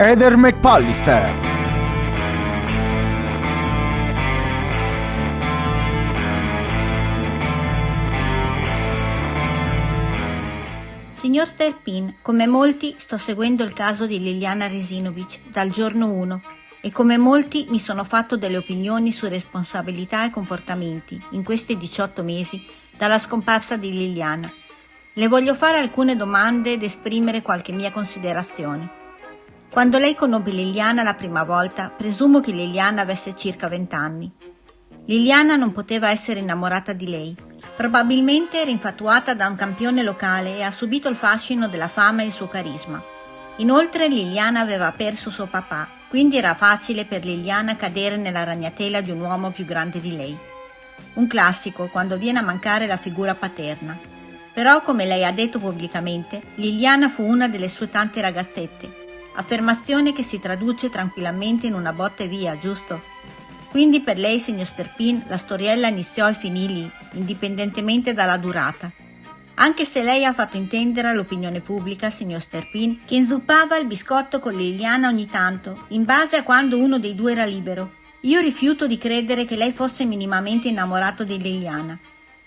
Heather McPallister. Signor Sterpin, come molti sto seguendo il caso di Liliana Resinovic dal giorno 1 e come molti mi sono fatto delle opinioni su responsabilità e comportamenti in questi 18 mesi dalla scomparsa di Liliana. Le voglio fare alcune domande ed esprimere qualche mia considerazione. Quando lei conobbe Liliana la prima volta, presumo che Liliana avesse circa 20 anni. Liliana non poteva essere innamorata di lei. Probabilmente era infatuata da un campione locale e ha subito il fascino della fama e il suo carisma. Inoltre Liliana aveva perso suo papà, quindi era facile per Liliana cadere nella ragnatela di un uomo più grande di lei. Un classico quando viene a mancare la figura paterna. Però, come lei ha detto pubblicamente, Liliana fu una delle sue tante ragazzette, affermazione che si traduce tranquillamente in una botta e via, giusto? Quindi per lei, signor Sterpin, la storiella iniziò e finì lì, indipendentemente dalla durata. Anche se lei ha fatto intendere all'opinione pubblica, signor Sterpin, che inzuppava il biscotto con Liliana ogni tanto, in base a quando uno dei due era libero. Io rifiuto di credere che lei fosse minimamente innamorato di Liliana,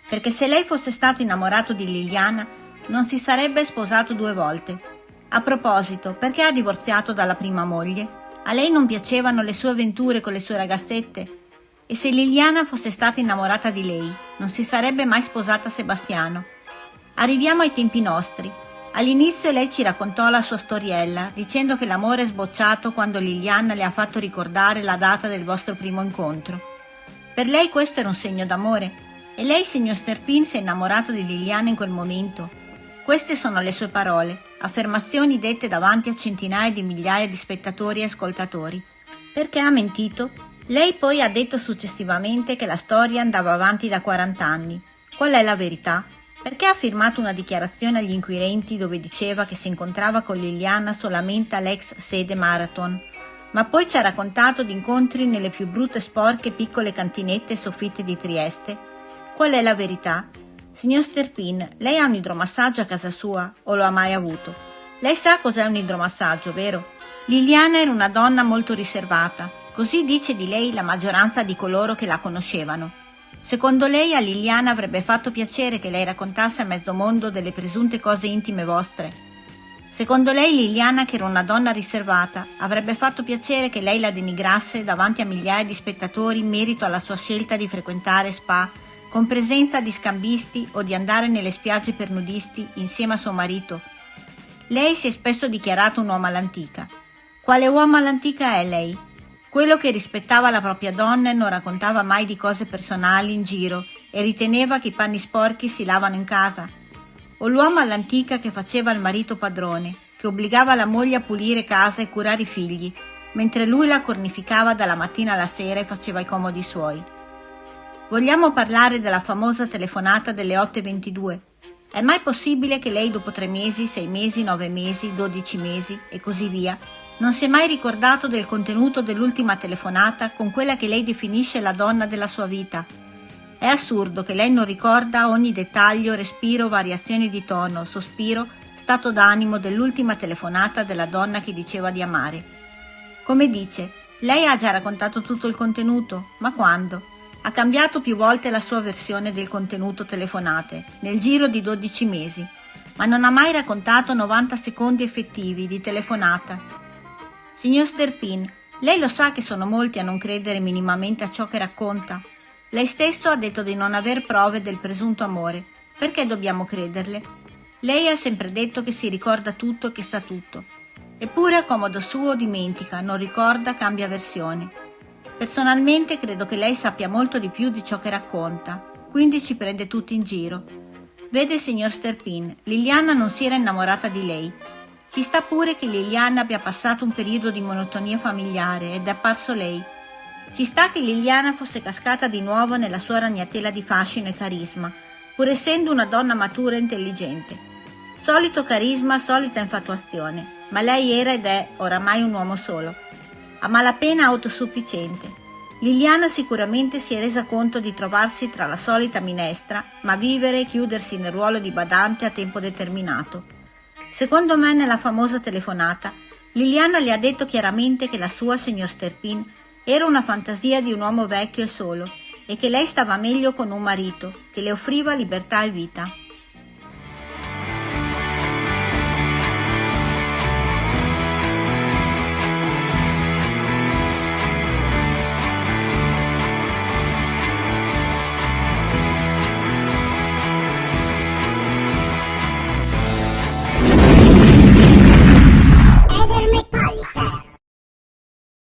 perché se lei fosse stato innamorato di Liliana non si sarebbe sposato 2 volte. A proposito, perché ha divorziato dalla prima moglie? A lei non piacevano le sue avventure con le sue ragazzette? E se Liliana fosse stata innamorata di lei, non si sarebbe mai sposata Sebastiano. Arriviamo ai tempi nostri. All'inizio lei ci raccontò la sua storiella, dicendo che l'amore è sbocciato quando Liliana le ha fatto ricordare la data del vostro primo incontro. Per lei questo era un segno d'amore. E lei, signor Sterpin, si è innamorato di Liliana in quel momento. Queste sono le sue parole, affermazioni dette davanti a centinaia di migliaia di spettatori e ascoltatori. Perché ha mentito? Lei poi ha detto successivamente che la storia andava avanti da 40 anni. Qual è la verità? Perché ha firmato una dichiarazione agli inquirenti dove diceva che si incontrava con Liliana solamente all'ex sede Marathon, ma poi ci ha raccontato di incontri nelle più brutte e sporche piccole cantinette e soffitte di Trieste? Qual è la verità? Signor Sterpin, lei ha un idromassaggio a casa sua o lo ha mai avuto? Lei sa cos'è un idromassaggio, vero? Liliana era una donna molto riservata, così dice di lei la maggioranza di coloro che la conoscevano. Secondo lei a Liliana avrebbe fatto piacere che lei raccontasse a mezzo mondo delle presunte cose intime vostre? Secondo lei Liliana, che era una donna riservata, avrebbe fatto piacere che lei la denigrasse davanti a migliaia di spettatori in merito alla sua scelta di frequentare spa con presenza di scambisti o di andare nelle spiagge per nudisti insieme a suo marito? Lei si è spesso dichiarato un uomo all'antica. Quale uomo all'antica è lei? Quello che rispettava la propria donna e non raccontava mai di cose personali in giro e riteneva che i panni sporchi si lavano in casa? O l'uomo all'antica che faceva il marito padrone, che obbligava la moglie a pulire casa e curare i figli, mentre lui la cornificava dalla mattina alla sera e faceva i comodi suoi? Vogliamo parlare della famosa telefonata delle 8:22? È mai possibile che lei dopo 3 mesi, 6 mesi, 9 mesi, 12 mesi e così via non si è mai ricordato del contenuto dell'ultima telefonata con quella che lei definisce la donna della sua vita? È assurdo che lei non ricorda ogni dettaglio, respiro, variazione di tono, sospiro, stato d'animo dell'ultima telefonata della donna che diceva di amare. Come dice, lei ha già raccontato tutto il contenuto, ma quando? Ha cambiato più volte la sua versione del contenuto telefonate, nel giro di 12 mesi, ma non ha mai raccontato 90 secondi effettivi di telefonata. Signor Sterpin, lei lo sa che sono molti a non credere minimamente a ciò che racconta. Lei stesso ha detto di non aver prove del presunto amore. Perché dobbiamo crederle? Lei ha sempre detto che si ricorda tutto e che sa tutto. Eppure a comodo suo dimentica, non ricorda, cambia versione. Personalmente credo che lei sappia molto di più di ciò che racconta, quindi ci prende tutti in giro. Vede, signor Sterpin, Liliana non si era innamorata di lei. Ci sta pure che Liliana abbia passato un periodo di monotonia familiare ed è apparso lei. Ci sta che Liliana fosse cascata di nuovo nella sua ragnatela di fascino e carisma, pur essendo una donna matura e intelligente. Solito carisma, solita infatuazione, ma lei era ed è oramai un uomo solo. A malapena autosufficiente. Liliana sicuramente si è resa conto di trovarsi tra la solita minestra, ma vivere e chiudersi nel ruolo di badante a tempo determinato. Secondo me nella famosa telefonata Liliana le ha detto chiaramente che la sua, signor Sterpin, era una fantasia di un uomo vecchio e solo, e che lei stava meglio con un marito, che le offriva libertà e vita.